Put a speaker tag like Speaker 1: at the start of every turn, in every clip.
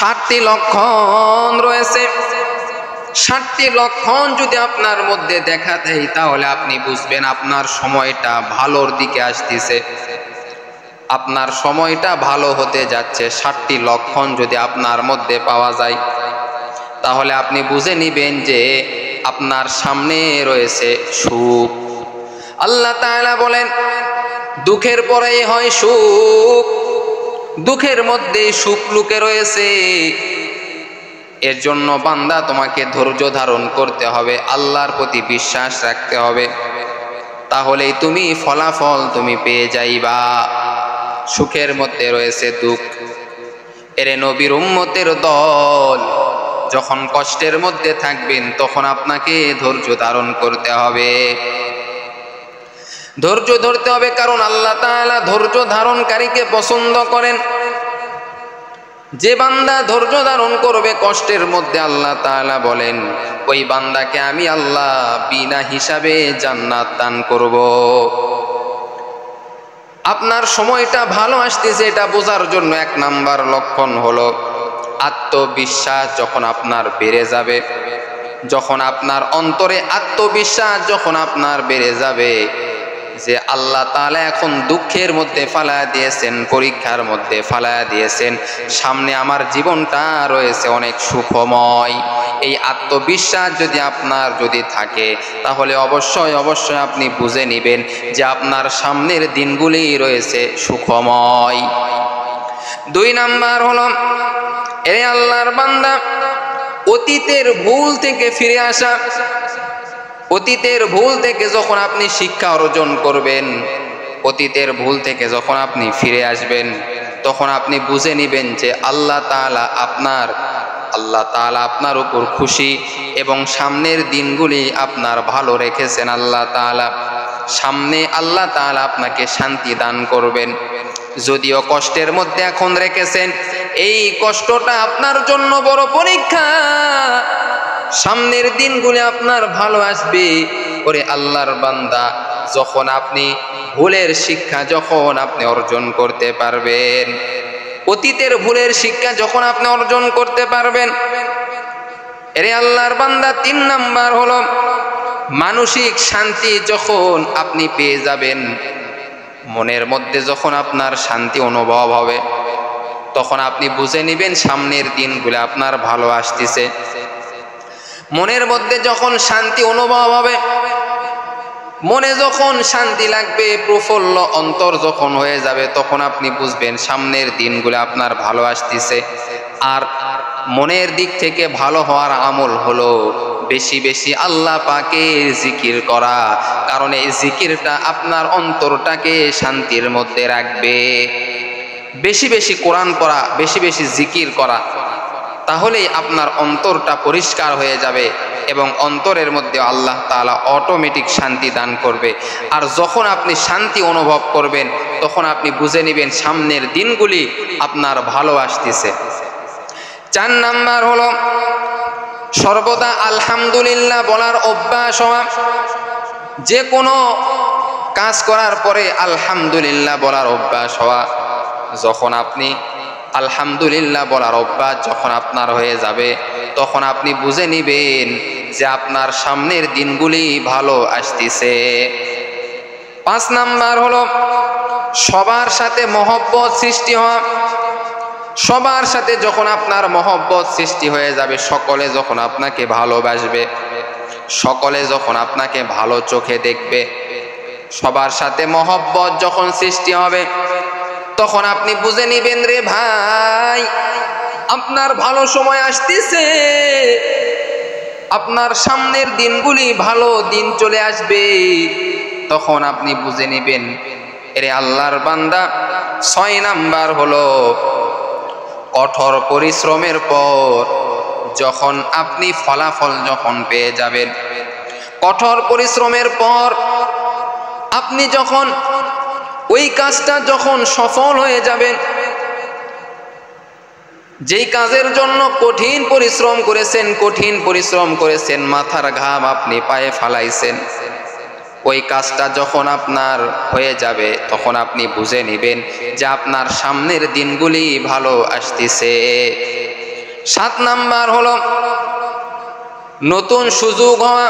Speaker 1: ষাটটি লক্ষণ রয়েছে। 60টি লক্ষণ যদি আপনার মধ্যে দেখা দেয় তাহলে আপনি বুঝবেন আপনার সময়টা ভালোর দিকে আসতেছে, আপনার সময়টা ভালো হতে যাচ্ছে। 60টি লক্ষণ যদি আপনার মধ্যে পাওয়া যায় তাহলে আপনি বুঝে নিবেন যে আপনার সামনে রয়েছে সুখ। আল্লাহ তাআলা বলেন, দুঃখের পরেই হয় সুখ, দুঃখের মধ্যে সুখ লুকে রয়েছে। এর জন্য বান্দা তোমাকে ধৈর্য ধারণ করতে হবে, আল্লাহর প্রতি বিশ্বাস রাখতে হবে, তাহলেই তুমি ফলাফল তুমি পেয়ে যাইবা। সুখের মধ্যে রয়েছে দুঃখ। এরে নবীর উম্মতের দল, যখন কষ্টের মধ্যে থাকবেন তখন আপনাকে ধৈর্য ধারণ করতে হবে, ধৈর্য ধরতে হবে। কারণ আল্লাহ তাআলা ধৈর্য ধারণকারীকে পছন্দ করেন। যে বান্দা ধৈর্য ধারণ করবে কষ্টের মধ্যে, আল্লাহ তাআলা বলেন ওই বান্দাকে আমি আল্লাহ বিনা হিসাবে জান্নাত দান করব। আপনার সময়টা ভালো আসতেছে এটা বোঝার জন্য 1 নাম্বার লক্ষণ হলো আত্মবিশ্বাস। যখন আপনার বেড়ে যাবে, যখন আপনার অন্তরে আত্মবিশ্বাস যখন আপনার বেড়ে যাবে যে আল্লাহ তাআলা এখন দুঃখের মধ্যে ফালায়া দিয়েছেন, পরীক্ষার মধ্যে ফালায়া দিয়েছেন, সামনে আমার জীবনটা রয়েছে অনেক সুখময়। এই আত্মবিশ্বাস যদি আপনার যদি থাকে তাহলে অবশ্যই অবশ্যই আপনি বুঝে নেবেন যে আপনার সামনের দিনগুলি রয়েছে সুখময়। 2 নাম্বার হলো, এ আল্লাহর বান্দা, অতীতের ভুল থেকে ফিরে আসা। অতীতের ভুল থেকে যখন আপনি শিক্ষা অর্জন করবেন, অতীতের ভুল থেকে যখন আপনি ফিরে আসবেন, তখন আপনি বুঝে নেবেন যে আল্লাহ তাআলা আপনার উপর খুশি এবং সামনের দিনগুলি আপনার ভালো রেখেছেন। আল্লাহ তাআলা সামনে আল্লাহ তাআলা আপনাকে শান্তি দান করবেন। যদিও কষ্টের মধ্যে এখন রেখেছেন, এই কষ্টটা আপনার জন্য বড় পরীক্ষা, সামনের দিনগুলি আপনার ভালো আসবে। ওরে আল্লাহর বান্দা, যখন আপনি ভুলের শিক্ষা যখন আপনি অর্জন করতে পারবেন, অতীতের ভুলের শিক্ষা যখন আপনি অর্জন করতে পারবেন, এরে আল্লাহর বান্দা 3 নাম্বার হলো মানসিক শান্তি যখন আপনি পেয়ে যাবেন, মনের মধ্যে যখন আপনার শান্তি অনুভব হবে, তখন আপনি বুঝে নেবেন সামনের দিনগুলো আপনার ভালো আসতেছে। মনের মধ্যে যখন শান্তি অনুভব হবে, মনে যখন শান্তি লাগবে, প্রফুল্ল অন্তর যখন হয়ে যাবে, তখন আপনি বুঝবেন সামনের দিনগুলো আপনার ভালো আসতেছে। আর মনের দিক থেকে ভালো হওয়ার আমল হলো বেশি বেশি আল্লাহ পাকের জিকির করা, কারণ এই জিকিরটা আপনার অন্তরটাকে শান্তির মধ্যে রাখবে। বেশি বেশি কোরআন পড়া, বেশি বেশি জিকির করা, তাহলেই আপনার অন্তরটা পরিষ্কার হয়ে যাবে এবং অন্তরের মধ্যে আল্লাহ তাআলা অটোমেটিক শান্তি দান করবে। আর যখন আপনি শান্তি অনুভব করবেন, তখন আপনি বুঝে নেবেন সামনের দিনগুলি আপনার ভালো আসতেছে। 4 নাম্বার হলো সর্বদা আলহামদুলিল্লাহ বলার অভ্যাস হওয়া। যে কোনো কাজ করার পরে আলহামদুলিল্লাহ বলার অভ্যাস হওয়া। যখন আপনি আলহামদুলিল্লাহ বলার অভ্যাস যখন আপনার হয়ে যাবে, তখন আপনি বুঝে নেবেন যে আপনার সামনের দিনগুলি ভালো আসতেছে। 5 নাম্বার হলো সবার সাথে মহব্বত সৃষ্টি হওয়া। সবার সাথে যখন আপনার মহব্বত সৃষ্টি হয়ে যাবে, সকলে যখন আপনাকে ভালোবাসবে, সকলে যখন আপনাকে ভালো চোখে দেখবে, সবার সাথে মহব্বত যখন সৃষ্টি হবে, তখন আপনি বুঝে নিবেন রে ভাই আপনার ভালো সময় আসতেছে, আপনার সামনের দিনগুলি ভালো দিন চলে আসবে। তখন আপনি বুঝে নিবেন এরে আল্লাহর বান্দা। 6 নাম্বার হলো কঠোর পরিশ্রমের পর যখন আপনি ফলাফল যখন পেয়ে যাবেন, কঠোর পরিশ্রমের পর আপনি যখন ওই কাজটা যখন সফল হয়ে যাবেন, যেই কাজের জন্য কঠিন পরিশ্রম করেছেন, মাথার ঘাম আপনি পায়ে ফালাইছেন, ওই কাজটা যখন আপনার হয়ে যাবে, তখন আপনি বুঝে নেবেন যে আপনার সামনের দিনগুলি ভালো আসতেছে। 7 নাম্বার হলো নতুন সুযোগ হওয়া।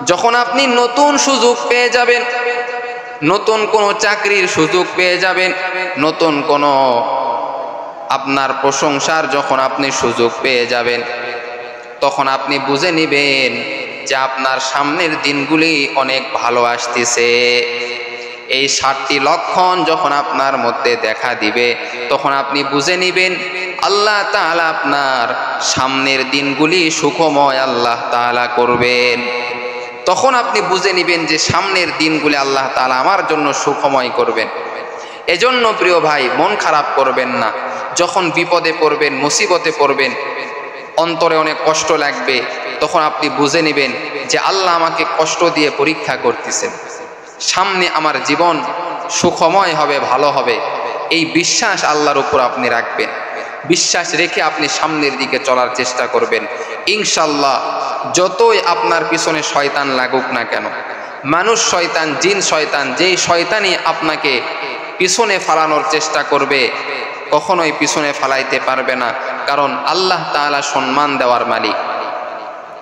Speaker 1: যখন আপনি নতুন সুযোগ পেয়ে যাবেন, নতুন কোনো চাকরির সুযোগ পেয়ে যাবেন, নতুন কোনো আপনার প্রশংসার যখন আপনি সুযোগ পেয়ে যাবেন, তখন আপনি বুঝে নেবেন যে আপনার সামনের দিনগুলি অনেক ভালো আসতেছে। এই 7টি লক্ষণ যখন আপনার মধ্যে দেখা দিবে, তখন আপনি বুঝে নেবেন আল্লাহ তাআলা আপনার সামনের দিনগুলি সুখময় আল্লাহ তাআলা করবেন। তখন আপনি বুঝে নেবেন যে সামনের দিনগুলি আল্লাহ তাআলা আমার জন্য সুখময় করবেন। এজন্য প্রিয় ভাই, মন খারাপ করবেন না। যখন বিপদে পড়বেন, মুসিবতে পড়বেন, অন্তরে অনেক কষ্ট লাগবে, তখন আপনি বুঝে নেবেন যে আল্লাহ আমাকে কষ্ট দিয়ে পরীক্ষা করতেছেন, সামনে আমার জীবন সুখময় হবে, ভালো হবে। এই বিশ্বাস আল্লাহর উপর আপনি রাখবেন। বিশ্বাস রেখে আপনি সামনের দিকে চলার চেষ্টা করবেন। ইনশাল্লাহ যতই আপনার পিছনে শয়তান লাগুক না কেন, মানুষ শয়তান, জিন শয়তান, যেই শয়তানই আপনাকে পিছনে ফালানোর চেষ্টা করবে, কখনোই পিছনে ফালাইতে পারবে না। কারণ আল্লাহ তাআলা সম্মান দেওয়ার মালিক।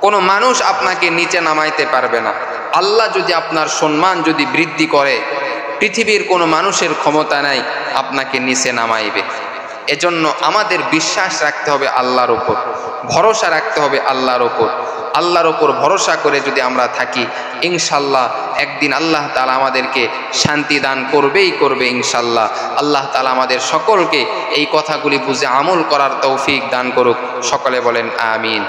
Speaker 1: কোনো মানুষ আপনাকে নিচে নামাইতে পারবে না। আল্লাহ যদি আপনার সম্মান যদি বৃদ্ধি করে, পৃথিবীর কোনো মানুষের ক্ষমতা নাই আপনাকে নিচে নামাইবে। এজন্য আমাদের বিশ্বাস রাখতে হবে আল্লাহর উপর, ভরসা রাখতে হবে আল্লাহর উপর। আল্লাহর উপর ভরসা করে যদি আমরা থাকি, ইনশাল্লাহ একদিন আল্লাহ তাআলা আমাদেরকে শান্তি দান করবেই করবে ইনশাল্লাহ। আল্লাহ তাআলা আমাদের সকলকে এই কথাগুলি বুঝে আমল করার তৌফিক দান করুক। সকলে বলেন আমিন।